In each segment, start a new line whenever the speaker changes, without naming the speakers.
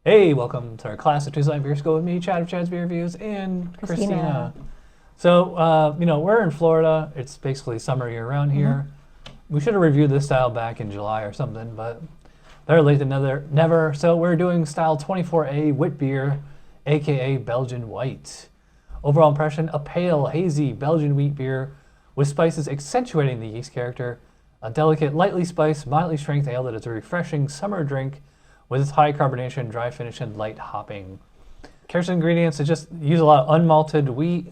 Hey, welcome to our class of Tuesday Beer School with me, Chad of Chad's Beer Reviews, and Christina. So, we're in Florida. It's basically summer year-round here. We should have reviewed this style back in July or something, but better late than never. So we're doing style 24A Witbier, aka Belgian White. Overall impression, a pale, hazy Belgian wheat beer with spices accentuating the yeast character. A delicate, lightly spiced, mildly strength ale that is a refreshing summer drink with its high carbonation, dry finish, and light hopping. Character ingredients, they just use a lot of unmalted wheat,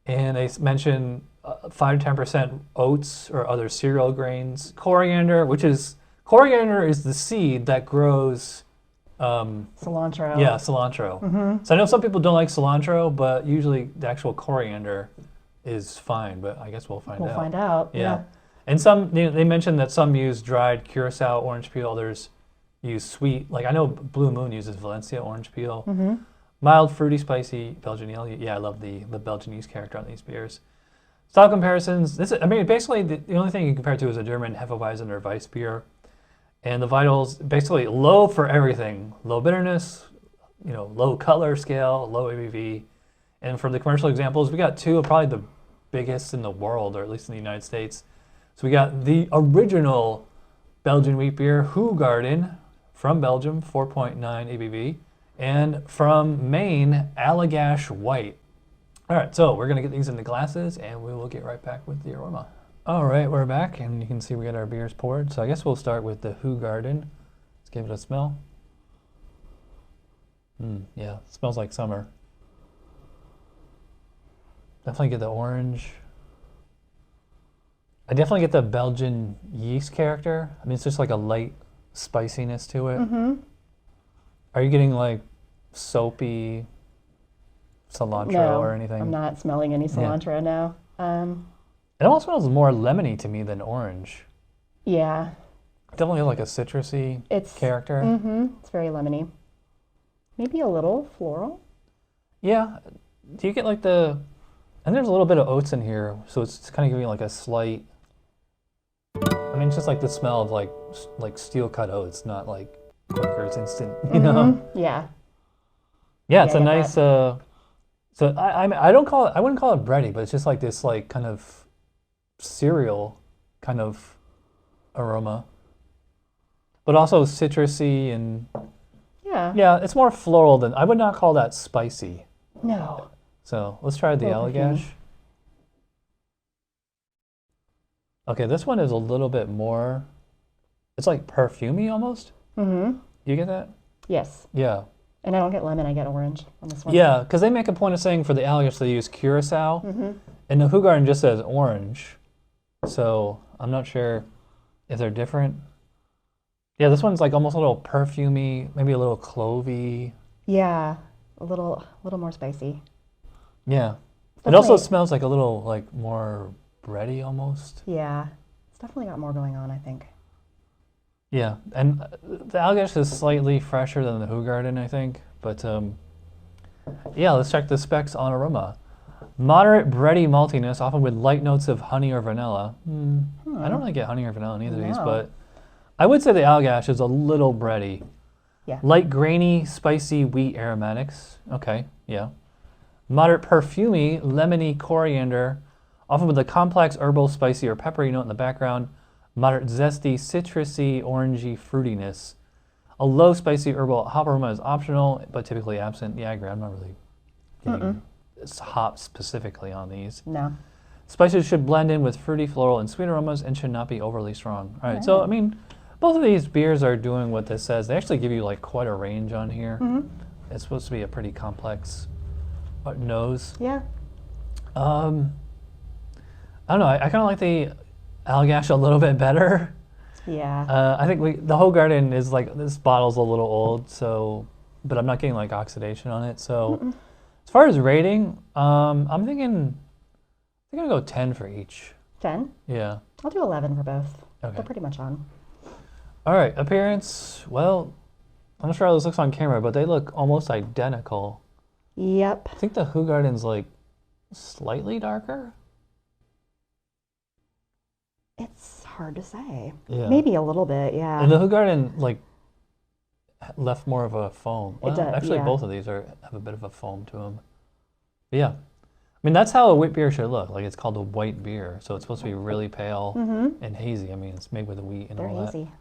and they mention 5 to 10% oats or other cereal grains. Coriander is the seed that grows
cilantro.
Yeah, cilantro. So I know some people don't like cilantro, but usually the actual coriander is fine, but I guess we'll find out.
We'll find out, yeah.
And some, they mentioned that some use dried curacao orange peel, others use sweet, like I know Blue Moon uses Valencia orange peel. Mild, fruity, spicy Belgian ale. Yeah, I love the Belgian yeast character on these beers. Style comparisons. Basically the only thing you compare it to is a German Hefeweizen or Weissbier. And the vitals, basically low for everything. Low bitterness, low color scale, low ABV. And for the commercial examples, we got two of probably the biggest in the world, or at least in the United States. So we got the original Belgian wheat beer, Hoegaarden, from Belgium, 4.9 ABV. And from Maine, Allagash White. All right, so we're gonna get these into glasses and we will get right back with the aroma. All right, we're back and you can see we got our beers poured. So I guess we'll start with the Hoegaarden. Let's give it a smell. Yeah, it smells like summer. Definitely get the orange. I definitely get the Belgian yeast character. It's just like a light spiciness to it. Are you getting like soapy cilantro or anything?
I'm not smelling any cilantro now.
It almost smells more lemony to me than orange.
Yeah.
Definitely like a citrusy character.
It's very lemony. Maybe a little floral.
Yeah. Do you get like and there's a little bit of oats in here, so it's kind of giving like a slight, it's just like the smell of like steel cut oats, not like Quaker's instant,
Yeah.
Yeah, it's a nice. So I wouldn't call it bready, but it's just like this kind of cereal kind of aroma, but also citrusy and yeah, it's more floral than I would not call that spicy.
No.
So let's try the Allagash. Okay, this one is a little bit more. It's like perfumey almost. You get that?
Yes.
Yeah.
And I don't get lemon, I get orange on this one.
Yeah, because they make a point of saying for the Allagash they use curacao, and the Hoegaarden just says orange. So I'm not sure if they're different. Yeah, this one's like almost a little perfumey, maybe a little clovey.
Yeah, a little more spicy.
Yeah. It also smells like a little more bready almost.
Yeah, it's definitely got more going on, I think.
Yeah, and the Allagash is slightly fresher than the Hoegaarden, I think. But yeah, let's check the specs on aroma. Moderate bready maltiness, often with light notes of honey or vanilla. I don't really get honey or vanilla in either of these, but I would say the Allagash is a little bready.
Yeah.
Light grainy, spicy wheat aromatics. Okay, yeah. Moderate perfumey, lemony coriander, often with a complex herbal, spicy, or peppery note in the background. Moderate zesty, citrusy, orangey fruitiness. A low spicy herbal hop aroma is optional, but typically absent. Yeah, I agree. I'm not really getting hop specifically on these.
No.
Spices should blend in with fruity, floral, and sweet aromas and should not be overly strong. All right, so both of these beers are doing what this says. They actually give you quite a range on here. It's supposed to be a pretty complex nose.
Yeah.
I don't know. I kind of like the Allagash a little bit better.
Yeah.
I think the Hoegaarden is this bottle's a little old, but I'm not getting oxidation on it. So as far as rating, I'm thinking I'm gonna go 10 for each.
10?
Yeah.
I'll do 11 for both.
Okay.
They're pretty much on.
All right, appearance. Well, I'm not sure how this looks on camera, but they look almost identical.
Yep.
I think the Hoegaarden's slightly darker.
It's hard to say.
Yeah.
Maybe a little bit, yeah.
And the Hoegaarden left more of a foam.
It
Well,
does,
actually,
yeah.
both of these have a bit of a foam to them. But yeah, I mean that's how a wheat beer should look. Like it's called a white beer, so it's supposed to be really pale and hazy. I mean, it's made with the wheat and
They're
all that.
hazy.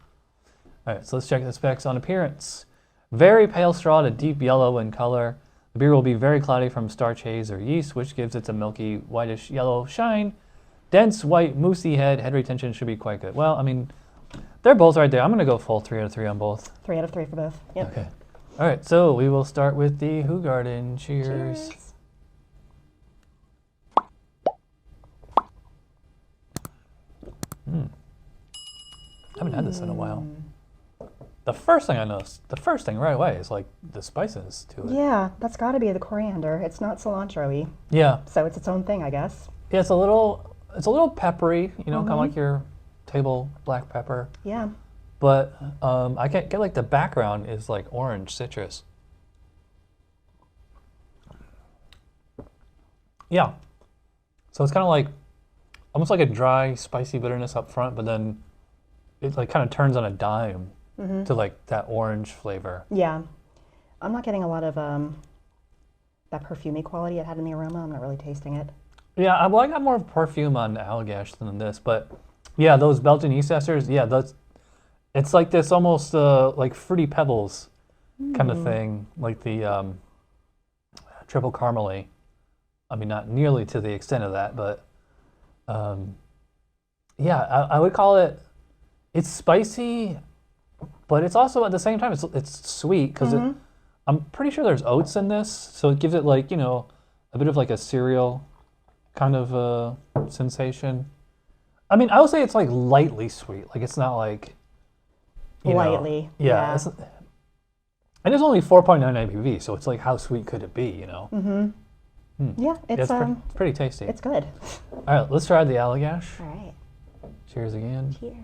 All right, so let's check the specs on appearance. Very pale straw to deep yellow in color. The beer will be very cloudy from starch haze or yeast, which gives it a milky, whitish yellow shine. Dense, white, moussey head. Head retention should be quite good. Well, I mean, they're both right there. I'm going to go full 3 out of 3 on both.
3 out of 3 for both. Yep.
Okay. All right, so we will start with the Hoegaarden. Cheers.
Cheers.
I haven't had this in a while. The first thing I noticed, the first thing right away is like the spices to it.
Yeah, that's got to be the coriander. It's not cilantro-y,
Yeah.
so it's its own thing, I guess.
Yeah, it's a little peppery, you know, kind of like your table black pepper.
Yeah.
But I get like the background is like orange citrus. Yeah. So it's kind of like, almost like a dry, spicy bitterness up front, but then it like kind of turns on a dime to like that orange flavor.
Yeah. I'm not getting a lot of that perfumey quality it had in the aroma. I'm not really tasting it.
Yeah, well, I got more perfume on Allagash than this, but yeah, those Belgian yeast esters, yeah, it's like this almost like Fruity Pebbles kind of thing, like the 𝓑𝓙𝓿𝓵. I mean, not nearly to the extent of that, but yeah, I would call it, it's spicy, but it's also at the same time, it's sweet because I'm pretty sure there's oats in this, so it gives it like, you know, a bit of like a cereal kind of sensation. I mean, I would say it's like lightly sweet. Like it's not like, you know,
Lightly.
yeah. And it's only 4.9 ABV, so it's like how sweet could it be, you know?
Yeah,
Yeah,
it's
it's pretty tasty.
it's good.
All right, let's try the Allagash.
All right.
Cheers again.
Cheers.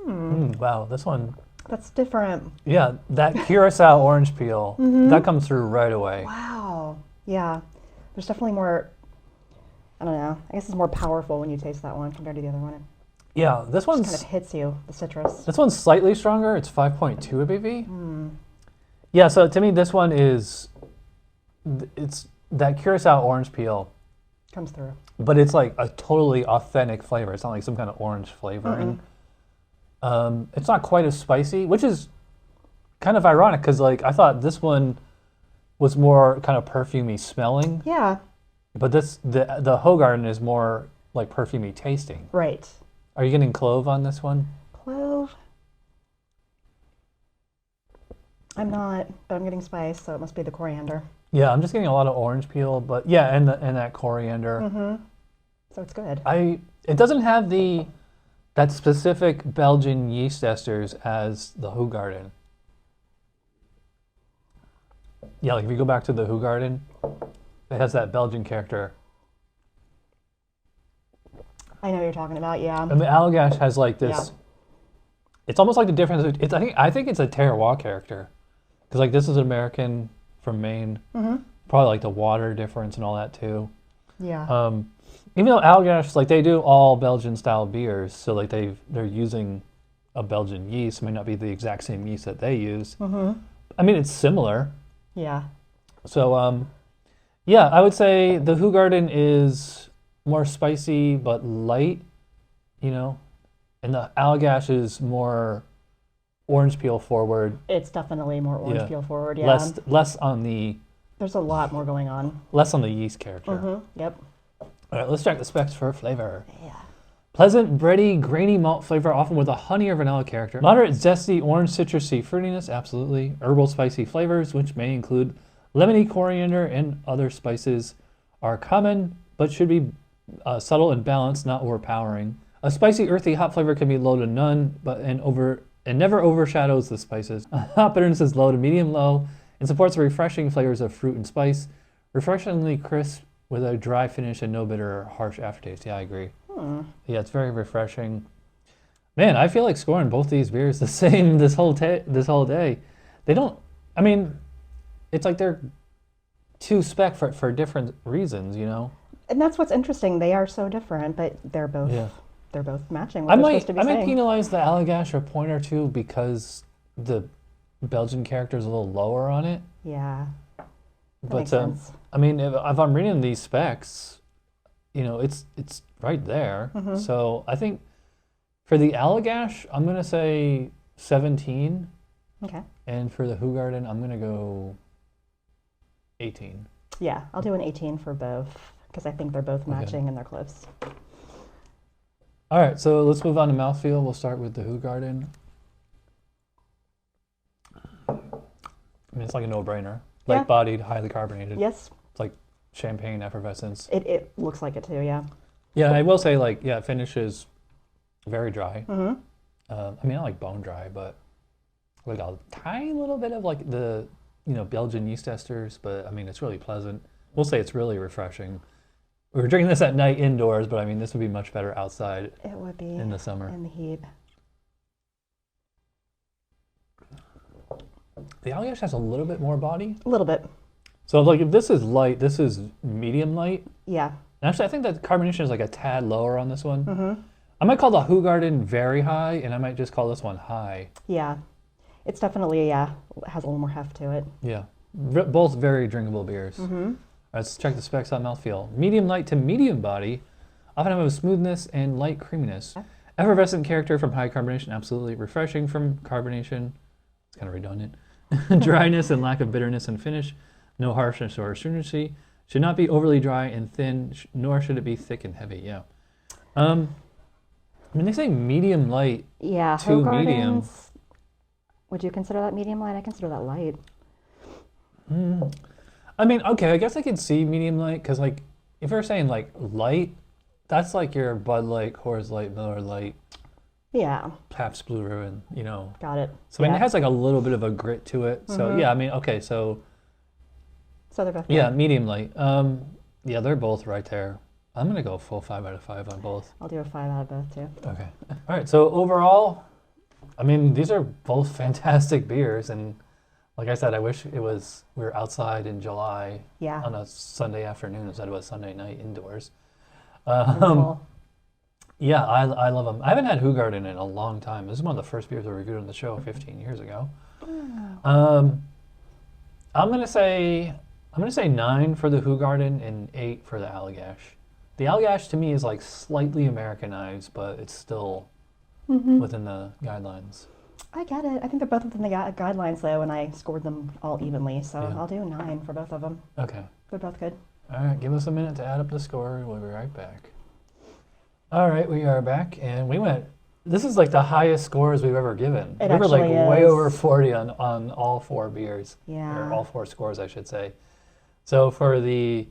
Wow, this one,
That's different.
yeah, that Curaçao orange peel, that comes through right away.
Wow. Yeah. There's definitely more, I don't know, I guess it's more powerful when you taste that one compared to the other one. It
Yeah, this
kind
one's
of hits you, the citrus.
this one's slightly stronger. It's 5.2 ABV. Yeah, so to me, this one is, it's that Curaçao orange peel,
Comes through.
but it's like a totally authentic flavor. It's not like some kind of orange flavoring. It's not quite as spicy, which is kind of ironic because like I thought this one was more kind of perfumey smelling,
Yeah.
but the Hoegaarden is more like perfumey tasting.
Right.
Are you getting clove on this one?
Clove. I'm not, but I'm getting spice, so it must be the coriander.
Yeah, I'm just getting a lot of orange peel, but yeah, and that coriander.
So it's good.
It doesn't have that specific Belgian yeast esters as the Hoegaarden. Yeah, like if you go back to the Hoegaarden, it has that Belgian character.
I know what you're talking about, yeah.
And the Allagash has like this.
Yeah.
It's almost like the difference. I think it's a terroir character, because like this is an American from Maine. Probably like the water difference and all that too.
Yeah.
Even though Allagash, like they do all Belgian style beers, so like they're using a Belgian yeast. It may not be the exact same yeast that they use. I mean, it's similar.
Yeah.
So yeah, I would say the Hoegaarden is more spicy but light, you know, and the Allagash is more orange peel forward.
It's definitely more orange
Yeah.
peel forward, yeah.
Less on the
There's a lot more going on.
yeast character.
Yep.
All right, let's check the specs for flavor.
Yeah.
Pleasant, bready, grainy malt flavor, often with a honey or vanilla character. Moderate, zesty, orange, citrusy fruitiness, absolutely. Herbal, spicy flavors, which may include lemony, coriander, and other spices, are common, but should be subtle and balanced, not overpowering. A spicy, earthy, hot flavor can be low to none, and never overshadows the spices. Hot bitterness is low to medium-low, and supports the refreshing flavors of fruit and spice. Refreshingly crisp with a dry finish and no bitter or harsh aftertaste. Yeah, I agree. Yeah, it's very refreshing. Man, I feel like scoring both these beers the same this whole day. They don't. I mean, it's like they're two spec for different reasons, you know.
And that's what's interesting. They are so different, but they're both they're both matching what they're supposed to be
I might
saying.
penalize the Allagash a point or two because the Belgian character is a little lower on it.
Yeah. That
But
makes sense.
I mean, if I'm reading these specs, you know, it's right there. So I think for the Allagash, I'm gonna say 17,
Okay.
and for the Hoegaarden, I'm gonna go 18.
Yeah, I'll do an 18 for both because I think they're both matching and they're close.
All right, so let's move on to mouthfeel. We'll start with the Hoegaarden. I mean, it's like a no-brainer.
Yeah.
Light-bodied, highly carbonated.
Yes,
It's like champagne effervescence.
it looks like it too, yeah.
Yeah, I will say, like, yeah, it finishes very dry. I mean, I like bone dry, but like a tiny little bit of like the, you know, Belgian yeast esters, but I mean, it's really pleasant. We'll say it's really refreshing. We were drinking this at night indoors, but I mean, this would be much better outside
It would be
in the summer.
in the heat.
The Allagash has a little bit more body.
A little bit,
So like if this is light, this is medium light.
yeah.
And actually, I think that carbonation is like a tad lower on this one. I might call the Hoegaarden very high, and I might just call this one high.
Yeah, it's definitely, yeah, has a little more heft to it.
Yeah, both very drinkable beers. All right, let's check the specs on mouthfeel. Medium light to medium body, often have a smoothness and light creaminess. Effervescent character from high carbonation, absolutely refreshing from carbonation. It's kind of redundant. Dryness and lack of bitterness and finish, no harshness or astringency. Should not be overly dry and thin, nor should it be thick and heavy. Yeah. I mean, they say medium light.
Yeah,
To medium.
Hoegaardens, would you consider that medium light? I consider that light.
I mean, okay, I guess I could see medium light because, like, if you're saying like light, that's like your Bud Light, Coors Light, Miller Light,
Yeah,
Pabst Blue Ribbon, you know.
got it.
So I mean,
Yeah.
it has like a little bit of a grit to it. So yeah, I mean, okay, so
So they're both
yeah,
good.
medium light. Yeah, they're both right there. I'm gonna go full 5 out of 5 on both.
I'll do a 5 out of both too.
Okay. All right. So overall, I mean, these are both fantastic beers, and like I said, I wish we were outside in July
Yeah.
on a Sunday afternoon instead of a Sunday night indoors.
Wonderful.
Yeah, I love them. I haven't had Hoegaarden in a long time. This is one of the first beers I reviewed on the show 15 years ago. I'm gonna say 9 for the Hoegaarden and 8 for the Allagash. The Allagash to me is like slightly Americanized, but it's still within the guidelines.
I get it. I think they're both within the guidelines though, and I scored them all evenly. So
Yeah.
I'll do 9 for both of them.
Okay.
They're both good.
All right, give us a minute to add up the score. We'll be right back. All right, we are back, and we went. This is like the highest scores we've ever given.
It
we were like
actually
way
is.
over 40 on all 4 beers.
Yeah.
Or all 4 scores, I should say. So for the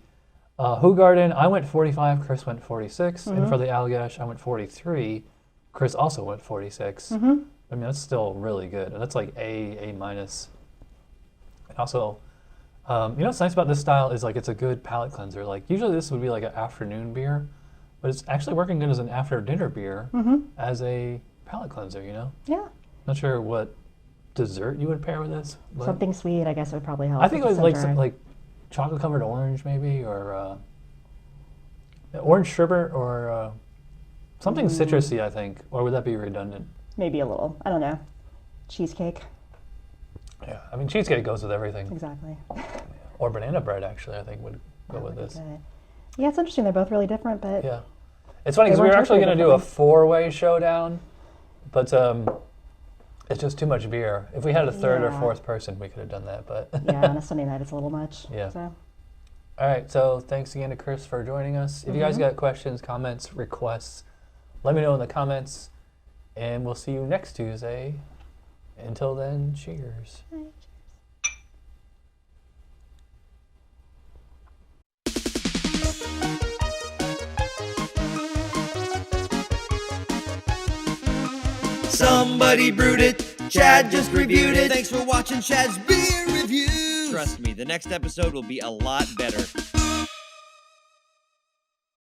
Hoegaarden, I went 45. Chris went 46, and for the Allagash, I went 43. Chris also went 46. I mean, that's still really good, and that's like A minus. And also, you know what's nice about this style is like it's a good palate cleanser. Like usually this would be like an afternoon beer, but it's actually working good as an after dinner beer as a palate cleanser. You know,
Yeah.
not sure what dessert you would pair with this. But
Something sweet, I guess, would probably help.
I think it was
It's so
like
dry.
some, like chocolate covered orange maybe, or orange sherbet, or something citrusy. I think, or would that be redundant?
Maybe a little. I don't know. Cheesecake.
Yeah, I mean cheesecake goes with everything,
Exactly.
or banana bread actually. I think would go with this.
Good. Yeah, it's interesting. They're both really different, but
Yeah. It's funny because
They
we were
weren't
actually going to do a
differently.
4-way showdown, but it's just too much beer. If we had a third or
Yeah.
fourth person, we could have done that. But
yeah, on a Sunday night, it's a little much.
Yeah.
So,
all right, so thanks again to Chris for joining us. If you guys got questions, comments, requests, let me know in the comments, and we'll see you next Tuesday. Until then, cheers.
Somebody brewed it, Chad just reviewed it. Thanks for watching Chad's Beer Review.
Trust me, the next episode will be a lot better.